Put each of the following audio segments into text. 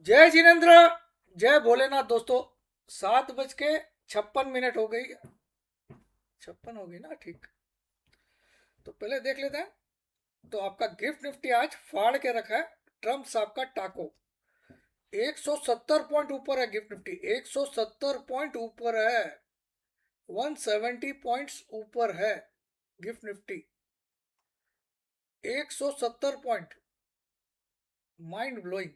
जय जिनेन्द्र। जय भोलेनाथ दोस्तों। 7:56 हो गई। 56 हो गई ना, ठीक। तो पहले देख लेते हैं। तो आपका गिफ्ट निफ्टी आज फाड़ के रखा है। ट्रम्प साहब का टाको 170 पॉइंट ऊपर है। गिफ्ट निफ्टी 170 पॉइंट ऊपर है। 170 पॉइंट्स ऊपर है gift Nifty. 170 point, mind blowing.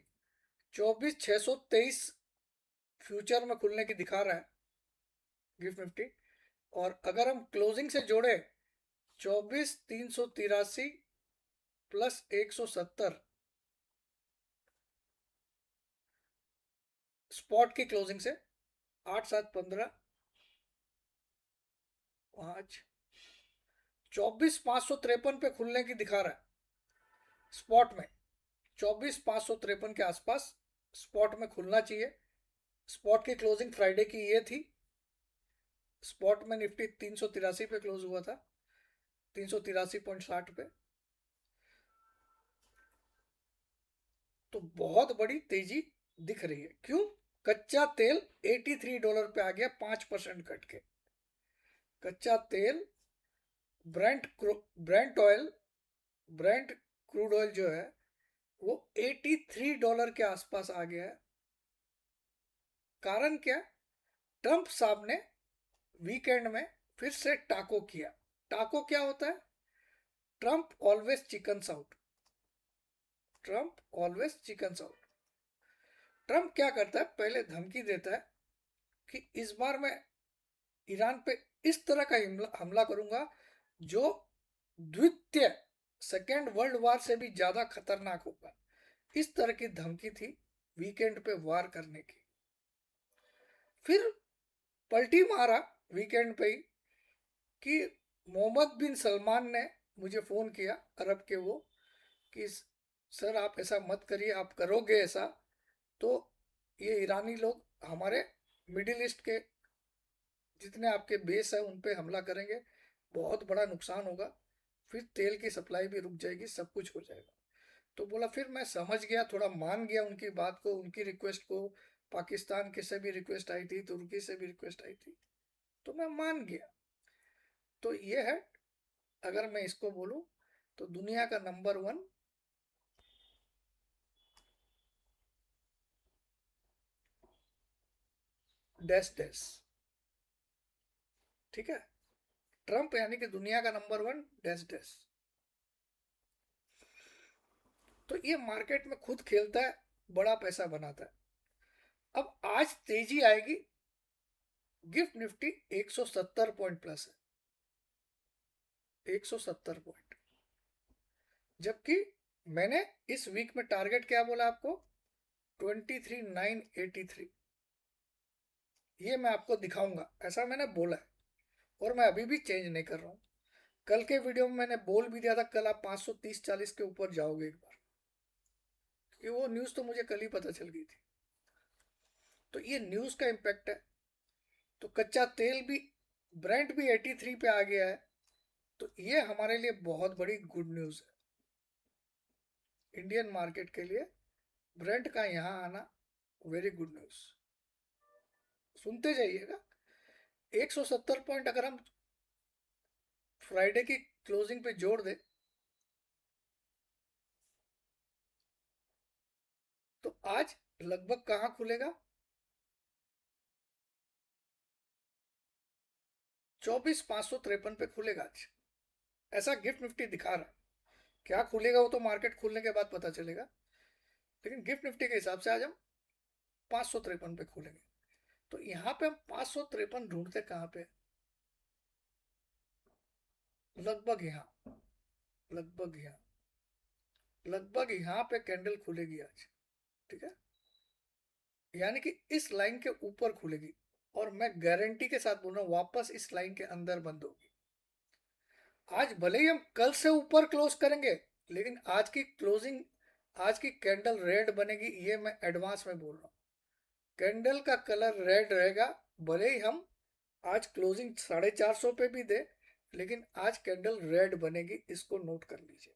24,623 future में खुलने की दिखा रहा है गिफ्ट निफ्टी। और अगर हम क्लोजिंग से जोड़े 24,383 प्लस 170 स्पॉट की क्लोजिंग से 8, 7, 15, 5, 24,553 पे खुलने की दिखा रहा है स्पॉट में। 24,553 के आसपास स्पॉट में खुलना चाहिए। स्पॉट की क्लोजिंग फ्राइडे की ये थी। स्पॉट में निफ्टी 383 पे क्लोज हुआ था, 383.60 पे। तो बहुत बड़ी तेजी दिख रही है। क्यों? कच्चा तेल $83 पे आ गया, 5% कट के। कच्चा तेल Brent Brent oil Brent crude oil जो है वो $83 के आसपास आ गया है। कारण क्या? ट्रंप साहब ने वीकेंड में फिर से टाको किया। टाको क्या होता है? Trump always chicken out. Trump always chicken out. Trump क्या करता है? पहले धमकी देता है कि इस बार मैं ईरान पे इस तरह का हमला करूंगा जो द्वितीय सेकेंड वर्ल्ड वार से भी ज्यादा खतरनाक होगा। इस तरह की धमकी थी वीकेंड पे वार करने की। फिर पलटी मारा वीकेंड पे ही कि मोहम्मद बिन सलमान ने मुझे फ़ोन किया, अरब के वो, कि सर आप ऐसा मत करिए, आप करोगे ऐसा तो ये ईरानी लोग हमारे मिडिल ईस्ट के जितने आपके बेस है उन पे हमला करेंगे, बहुत बड़ा नुकसान होगा, फिर तेल की सप्लाई भी रुक जाएगी, सब कुछ हो जाएगा। तो बोला, फिर मैं समझ गया, थोड़ा मान गया उनकी बात को, उनकी रिक्वेस्ट को। पाकिस्तान के से भी रिक्वेस्ट आई थी, तुर्की से भी रिक्वेस्ट आई थी, तो मैं मान गया। तो ये है, अगर मैं इसको बोलूं तो दुनिया का नंबर 1 डैश डैश, ठीक है। ट्रंप यानी कि दुनिया का नंबर 1 डैश डैश। तो ये मार्केट में खुद खेलता है, बड़ा पैसा बनाता है। अब आज तेजी आएगी। गिफ्ट निफ्टी 170 पॉइंट प्लस है, 170 पॉइंट। जबकि मैंने इस वीक में टारगेट क्या बोला आपको? 23,983। ये मैं आपको दिखाऊंगा, ऐसा मैंने बोला है और मैं अभी भी चेंज नहीं कर रहा हूँ। कल के वीडियो में मैंने बोल भी दिया था कल आप 530-40 के ऊपर जाओगे एक बार, क्योंकि वो न्यूज़ तो मुझे कल ही पता चल गई थी। तो ये न्यूज़ का इम्पैक्ट है। तो कच्चा तेल भी, ब्रेंट भी 83 पे आ गया है। तो ये हमारे लिए बहुत बड़ी गुड न्यूज़ है इंडियन मार्केट के लिए। ब्रेंट का यहाँ आना वेरी गुड न्यूज़। सुनते जाइएगा। 170 पॉइंट अगर हम फ्राइडे की क्लोजिंग पे जोड़ दे तो आज लगभग कहाँ खुलेगा? 24,553 पे खुलेगा आज, ऐसा गिफ्ट निफ्टी दिखा रहा है। क्या खुलेगा वो तो मार्केट खुलने के बाद पता चलेगा, लेकिन गिफ्ट निफ्टी के हिसाब से आज हम 553 पे खुलेंगे। तो यहाँ पे हम 553 ढूंढते कहाँ पे? लगभग यहाँ, लगभग यहाँ, लगभग यहाँ पे कैंडल खुलेगी आज, ठीक है। यानी कि इस लाइन के ऊपर खुलेगी, और मैं गारंटी के साथ बोल रहा हूँ वापस इस लाइन के अंदर बंद होगी। आज भले ही हम कल से ऊपर क्लोज करेंगे, लेकिन आज की क्लोजिंग, आज की कैंडल रेड बनेगी, ये मैं एडवांस में बोल रहा हूँ। कैंडल का कलर रेड रहेगा। भले ही हम आज क्लोजिंग 450 पे भी दे, लेकिन आज कैंडल रेड बनेगी, इसको नोट कर लीजिए।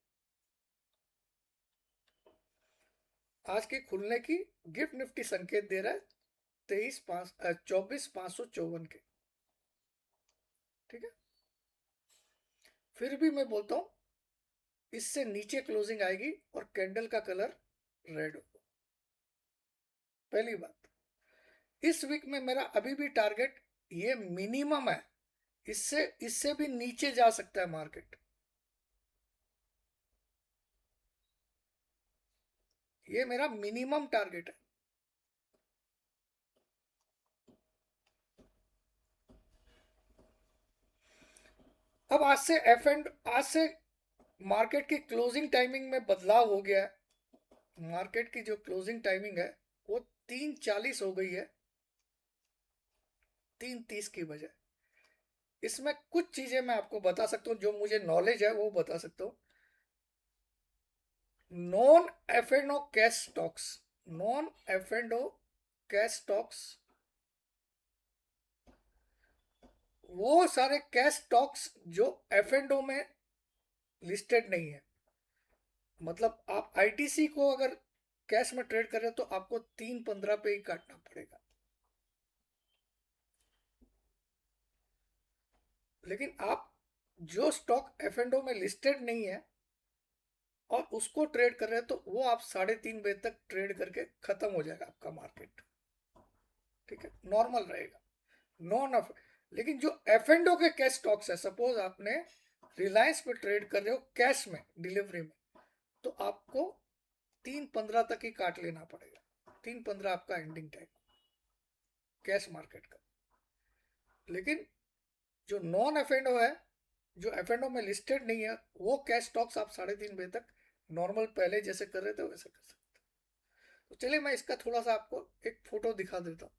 आज के खुलने की गिफ्ट निफ्टी संकेत दे रहा है 24,554 के। ठीक है, फिर भी मैं बोलता हूं इससे नीचे क्लोजिंग आएगी और कैंडल का कलर रेड होगा। पहली बात, इस वीक में मेरा अभी भी टारगेट ये मिनिमम है, इससे इससे भी नीचे जा सकता है मार्केट। ये मेरा मिनिमम टारगेट है। अब आज से मार्केट की क्लोजिंग टाइमिंग में बदलाव हो गया है। मार्केट की जो क्लोजिंग टाइमिंग है वो 3:40 हो गई है 3:30 की बजाय। इसमें कुछ चीजें मैं आपको बता सकता हूँ, जो मुझे नॉलेज है वो बता सकता हूँ। Non F and O cash stocks, non F and O cash stocks, वो सारे कैश स्टॉक्स जो एफ एंड ओ में लिस्टेड नहीं है। मतलब आप आईटीसी को अगर कैश में ट्रेड कर रहे हो तो आपको 3:15 पे ही काटना पड़ेगा। लेकिन आप जो स्टॉक एफ एंड ओ में लिस्टेड नहीं है और उसको ट्रेड कर रहे हैं तो वो आप 3:30 बजे तक ट्रेड करके खत्म हो जाएगा आपका मार्केट। ठीक है, नॉर्मल रहेगा, नॉन ऑफ। लेकिन जो एफ एंड ओ के कैश स्टॉक्स है, सपोज आपने रिलायंस पे ट्रेड कर रहे हो कैश में डिलीवरी में, तो आपको 3:15 तक ही काट लेना पड़ेगा। 3:15 आपका एंडिंग टाइम कैश मार्केट का। लेकिन जो नॉन एफ एंड ओ है, जो एफ एंड ओ में लिस्टेड नहीं है, वो कैश स्टॉक्स आप 3:30 बजे तक नॉर्मल पहले जैसे कर रहे थे वैसे कर सकते। तो चलिए मैं इसका थोड़ा सा आपको एक फोटो दिखा देता हूँ।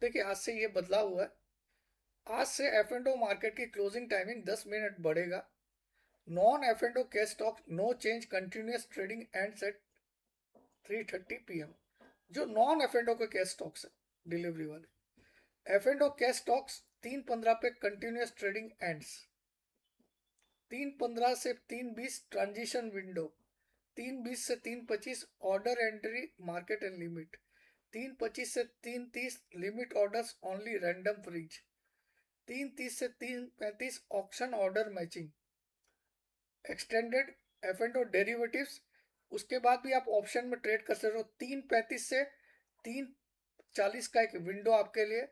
देखिए, आज से ये बदलाव हुआ है। आज से एफ एंड ओ मार्केट की क्लोजिंग टाइमिंग 10 मिनट बढ़ेगा। Non F and O cash stock no change continuous trading and at 3:30 PM। जो नॉन एफ एंड ओ के कैश स्टॉक्स है डिलीवरी वाले, F and O cash stocks 3:15 पे continuous trading ends. 3:15 से 3:20 transition window. 3:20 से 3:25 order entry market and limit. 3:25 से 3:30 limit orders only random freeze. 3:30 से 3:35 auction order matching. Extended F and O derivatives, उसके बाद भी आप ऑप्शन में ट्रेड कर सकते हो। 3:35 से 3:40 का एक विंडो आपके लिए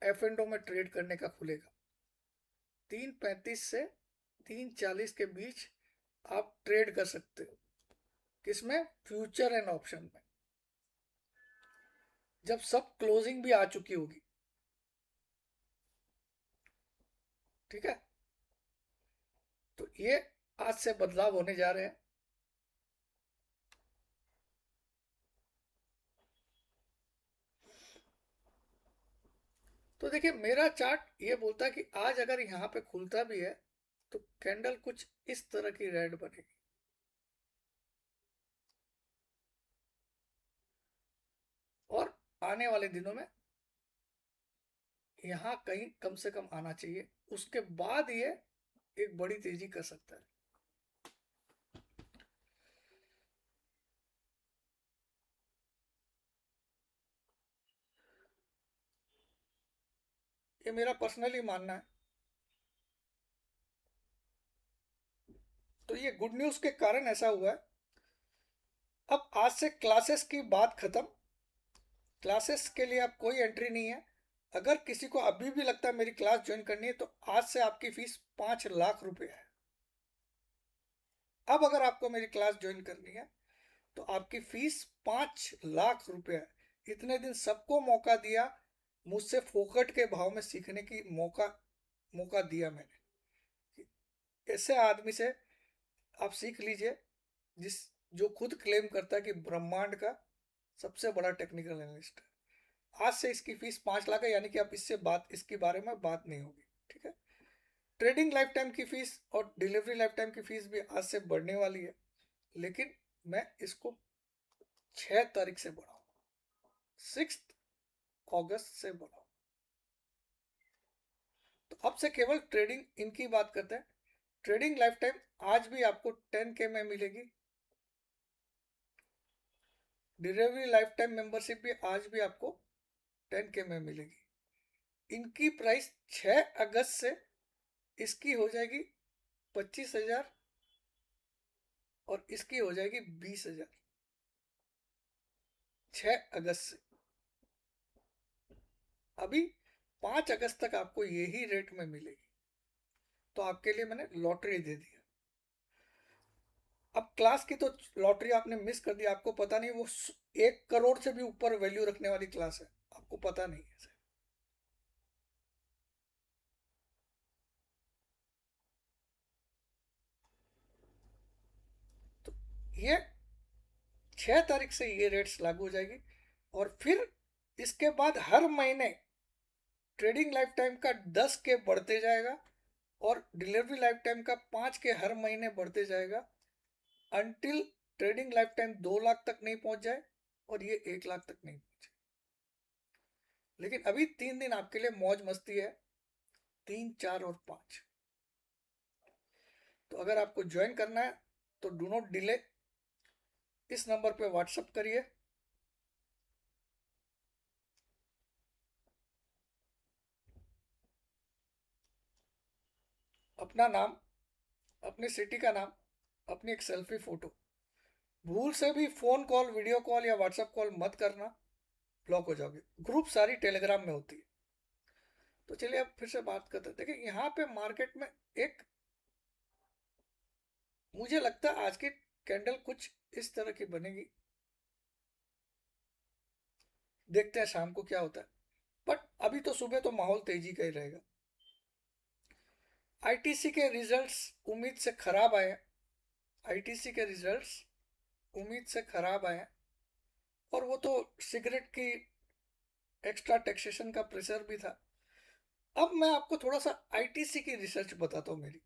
एफ एंड ओ में ट्रेड करने का खुलेगा। 3:35 से 3:40 के बीच आप ट्रेड कर सकते हो। किसमें? फ्यूचर एंड ऑप्शन में, जब सब क्लोजिंग भी आ चुकी होगी। ठीक है, तो ये आज से बदलाव होने जा रहे हैं। तो देखिए, मेरा चार्ट ये बोलता है कि आज अगर यहाँ पे खुलता भी है तो कैंडल कुछ इस तरह की रेड बनेगी। और आने वाले दिनों में यहाँ कहीं कम से कम आना चाहिए, उसके बाद ये एक बड़ी तेजी कर सकता है। ये मेरा पर्सनली मानना है। तो ये गुड न्यूज के कारण ऐसा हुआ है। अब आज से क्लासेस की बात खत्म। क्लासेस के लिए अब कोई एंट्री नहीं है। अगर किसी को अभी भी लगता है मेरी क्लास ज्वाइन करनी है तो आज से आपकी फीस 5 लाख रुपए है। अब अगर आपको मेरी क्लास ज्वाइन करनी है तो आपकी फीस 5 लाख रुपए है। इतने दिन सबको मौका दिया, मुझसे फोकट के भाव में सीखने की मौका मौका दिया मैंने। ऐसे आदमी से आप सीख लीजिए जिस जो खुद क्लेम करता है कि ब्रह्मांड का सबसे बड़ा टेक्निकल एनालिस्ट है। आज से इसकी फीस 5 लाख है, यानी कि आप इसके बारे में बात नहीं होगी। ठीक है, ट्रेडिंग लाइफ टाइम की फीस और डिलीवरी लाइफ टाइम की फीस भी आज से बढ़ने वाली है। लेकिन मैं इसको 6 तारीख से बढ़ाऊँ, 6 अगस्त से बढ़ाऊँ। अब से केवल ट्रेडिंग इनकी बात करते हैं। ट्रेडिंग लाइफ टाइम आज भी आपको 10K में मिलेगी। डिलीवरी लाइफ टाइम मेंबरशिप भी आज भी आपको 10K में मिलेगी। इनकी प्राइस 6 अगस्त से इसकी हो जाएगी 25,000 और इसकी हो जाएगी 20,000। 6 अगस्त से अभी 5 अगस्त तक आपको यही रेट में मिलेगी। तो आपके लिए मैंने लॉटरी दे दिया। अब क्लास की तो लॉटरी आपने मिस कर दी, आपको पता नहीं, वो 1 करोड़ से भी ऊपर वैल्यू रखने वाली क्लास है, आपको पता नहीं है। तो ये 6 तारीख से ये रेट्स लागू हो जाएगी और फिर इसके बाद हर महीने ट्रेडिंग लाइफ टाइम का 10K बढ़ते जाएगा और डिलीवरी लाइफ टाइम का 5K हर महीने बढ़ते जाएगा until trading life time 2 lakh तक नहीं पहुंच जाए और ये 1 लाख तक नहीं पहुंचे। लेकिन अभी 3 दिन आपके लिए मौज मस्ती है, 3, 4 और 5। तो अगर आपको ज्वाइन करना है तो डू नॉट डिले, इस नंबर पे व्हाट्सएप करिए। अपना नाम, अपनी सिटी का नाम, अपनी एक सेल्फी फोटो। भूल से भी फोन कॉल, वीडियो कॉल या व्हाट्सएप कॉल मत करना, ब्लॉक हो जाओगे। ग्रुप सारी टेलीग्राम में होती है। तो चलिए अब फिर से बात करते हैं। देखिए यहाँ पे मार्केट में एक, मुझे लगता है आज की कैंडल कुछ इस तरह की बनेगी, देखते हैं शाम को क्या होता है। बट अभी तो सुबह तो माहौल तेजी का ही रहेगा। आईटीसी के रिजल्ट्स उम्मीद से खराब आए। आईटीसी के रिजल्ट्स उम्मीद से खराब आए और वो तो सिगरेट की एक्स्ट्रा टैक्सेशन का प्रेशर भी था। अब मैं आपको थोड़ा सा आईटीसी की रिसर्च बताता हूँ मेरी।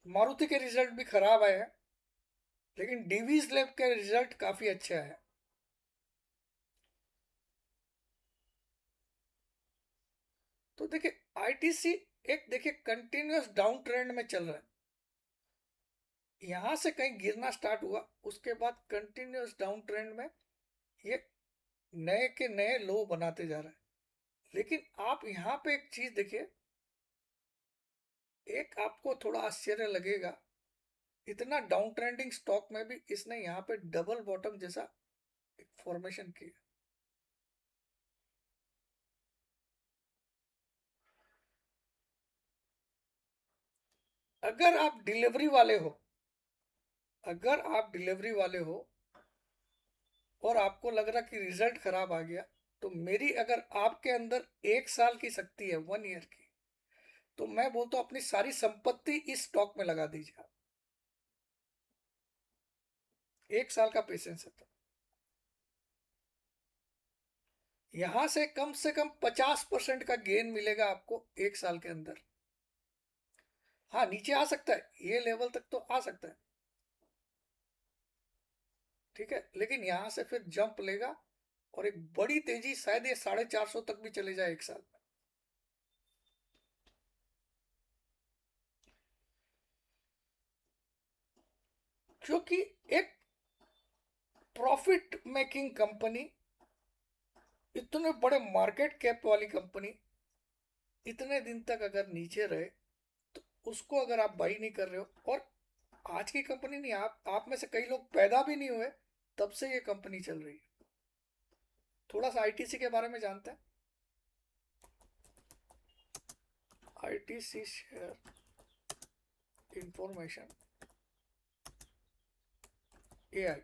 मारुति के रिजल्ट भी खराब आए हैं लेकिन डीवीज लैब के रिजल्ट काफी अच्छे आए हैं। तो देखिए आईटीसी एक, देखिए कंटिन्यूअस डाउन ट्रेंड में चल रहा है। यहां से कहीं गिरना स्टार्ट हुआ, उसके बाद कंटिन्यूअस डाउन ट्रेंड में ये नए के नए लो बनाते जा रहा है। लेकिन आप यहां पे एक चीज देखिए, एक आपको थोड़ा आश्चर्य लगेगा, इतना डाउन ट्रेंडिंग स्टॉक में भी इसने यहाँ पे डबल बॉटम जैसा एक फॉर्मेशन किया। अगर आप डिलीवरी वाले हो, अगर आप डिलीवरी वाले हो और आपको लग रहा कि रिजल्ट खराब आ गया, तो मेरी, अगर आपके अंदर 1 साल की शक्ति है, 1 ईयर की, तो मैं बोलता हूं अपनी सारी संपत्ति इस स्टॉक में लगा दीजिए। 1 साल का पेशेंस है तो यहां से कम 50% का गेन मिलेगा आपको 1 साल के अंदर। हाँ नीचे आ सकता है, ये लेवल तक तो आ सकता है, ठीक है, लेकिन यहां से फिर जंप लेगा और एक बड़ी तेजी, शायद ये 450 तक भी चले जाए 1 साल में। क्योंकि एक प्रॉफिट मेकिंग कंपनी, इतने बड़े मार्केट कैप वाली कंपनी इतने दिन तक अगर नीचे रहे तो उसको अगर आप बाई नहीं कर रहे हो, और आज की कंपनी नहीं, आप में से कई लोग पैदा भी नहीं हुए तब से ये कंपनी चल रही है। थोड़ा सा आईटीसी के बारे में जानते हैं। ITC share information AI,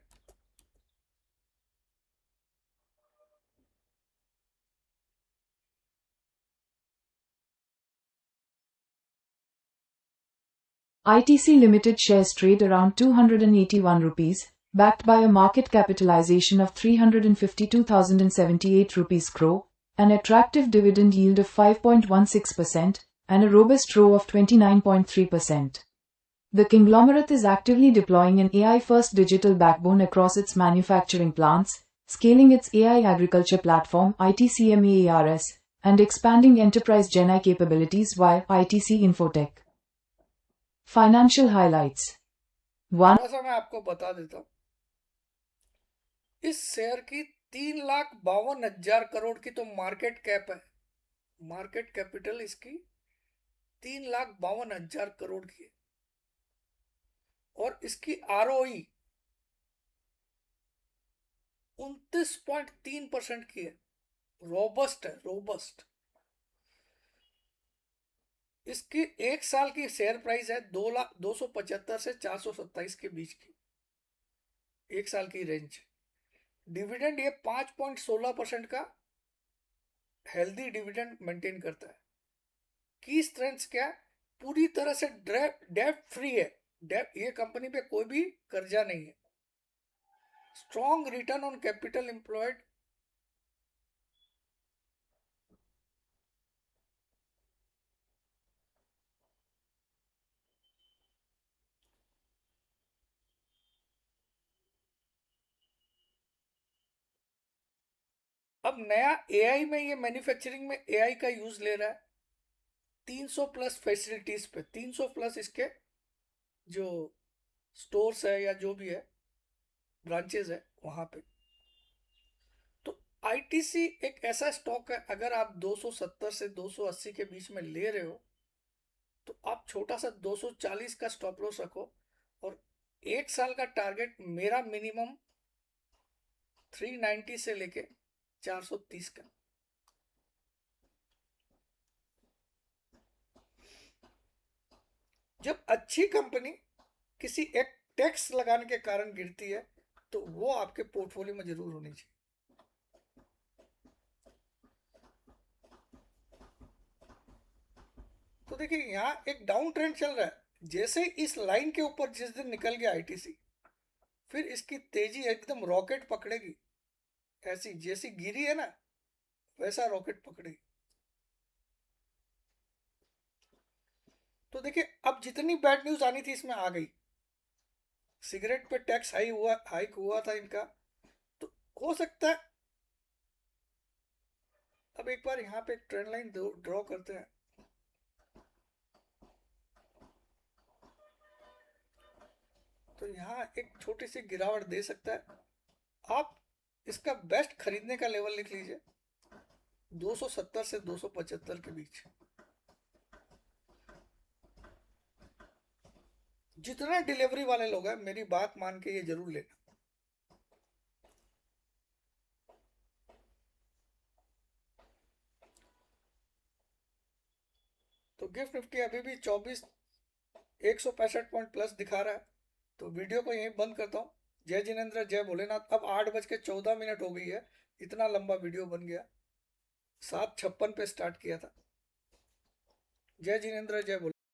ITC Limited shares trade around 281 rupees, backed by a market capitalization of 352,078 rupees crore, an attractive dividend yield of 5.16%, and a robust ROE of 29.3%. The conglomerate is actively deploying an AI-first digital backbone across its manufacturing plants, scaling its AI agriculture platform ITCMAARS, and expanding enterprise GenAI capabilities via ITC Infotech. Financial highlights. 1. थोड़ा सा मैं आपको बता देता हूँ, इस share की 3,52,000 करोड़ की तो मार्केट कैप है। मार्केट कैपिटल इसकी 3,52,000 करोड़ की है और इसकी ROE 29.3% की है। रोबस्ट है, रोबस्ट। इसकी एक साल की शेयर प्राइस है 2,275 से 427 के बीच की, एक साल की रेंज। डिविडेंड ये 5.16% का हेल्दी डिविडेंड मेंटेन करता है। की स्ट्रेंथ्स क्या है? पूरी तरह से डेब्ट फ्री है। ये कंपनी पे कोई भी कर्जा नहीं है। Strong return on capital employed, अब नया एआई में, ये मैन्युफैक्चरिंग में एआई का यूज ले रहा है। 300 प्लस फैसिलिटीज पे, 300 प्लस इसके जो स्टोर्स है या जो भी है ब्रांचेस है वहां पे। तो आईटीसी एक ऐसा स्टॉक है, अगर आप 270 से 280 के बीच में ले रहे हो तो आप छोटा सा 240 का स्टॉप लॉस रखो, और एक साल का टारगेट मेरा मिनिमम 390 से लेके 430 का। जब अच्छी कंपनी किसी एक टैक्स लगाने के कारण गिरती है तो वो आपके पोर्टफोलियो में जरूर होनी चाहिए। तो देखिए यहाँ एक डाउन ट्रेंड चल रहा है। जैसे इस लाइन के ऊपर जिस दिन निकल गया आईटीसी, फिर इसकी तेजी एकदम रॉकेट पकड़ेगी। ऐसी जैसी गिरी है ना, वैसा रॉकेट पकड़ेगी। तो देखिए अब जितनी बैड न्यूज आनी थी इसमें आ गई। सिगरेट पे टैक्स हाइक हुआ था इनका, तो हो सकता है। अब एक बार यहाँ पे एक ट्रेंड लाइन ड्रॉ करते हैं। तो यहाँ एक छोटी सी गिरावट दे सकता है। आप इसका बेस्ट खरीदने का लेवल लिख लीजिए 270 से 275 के बीच। जितने डिलीवरी वाले लोग हैं मेरी बात मान के ये जरूर लेना। तो गिफ्ट निफ्टी अभी भी 165 पॉइंट प्लस दिखा रहा है। तो वीडियो को यहीं बंद करता हूँ। जय जिनेंद्र, जय भोलेनाथ। अब 8:14 हो गई है। इतना लंबा वीडियो बन गया। 7:56 पे स्टार्ट किया था। जय जिनेंद्र, जय भोलेनाथ।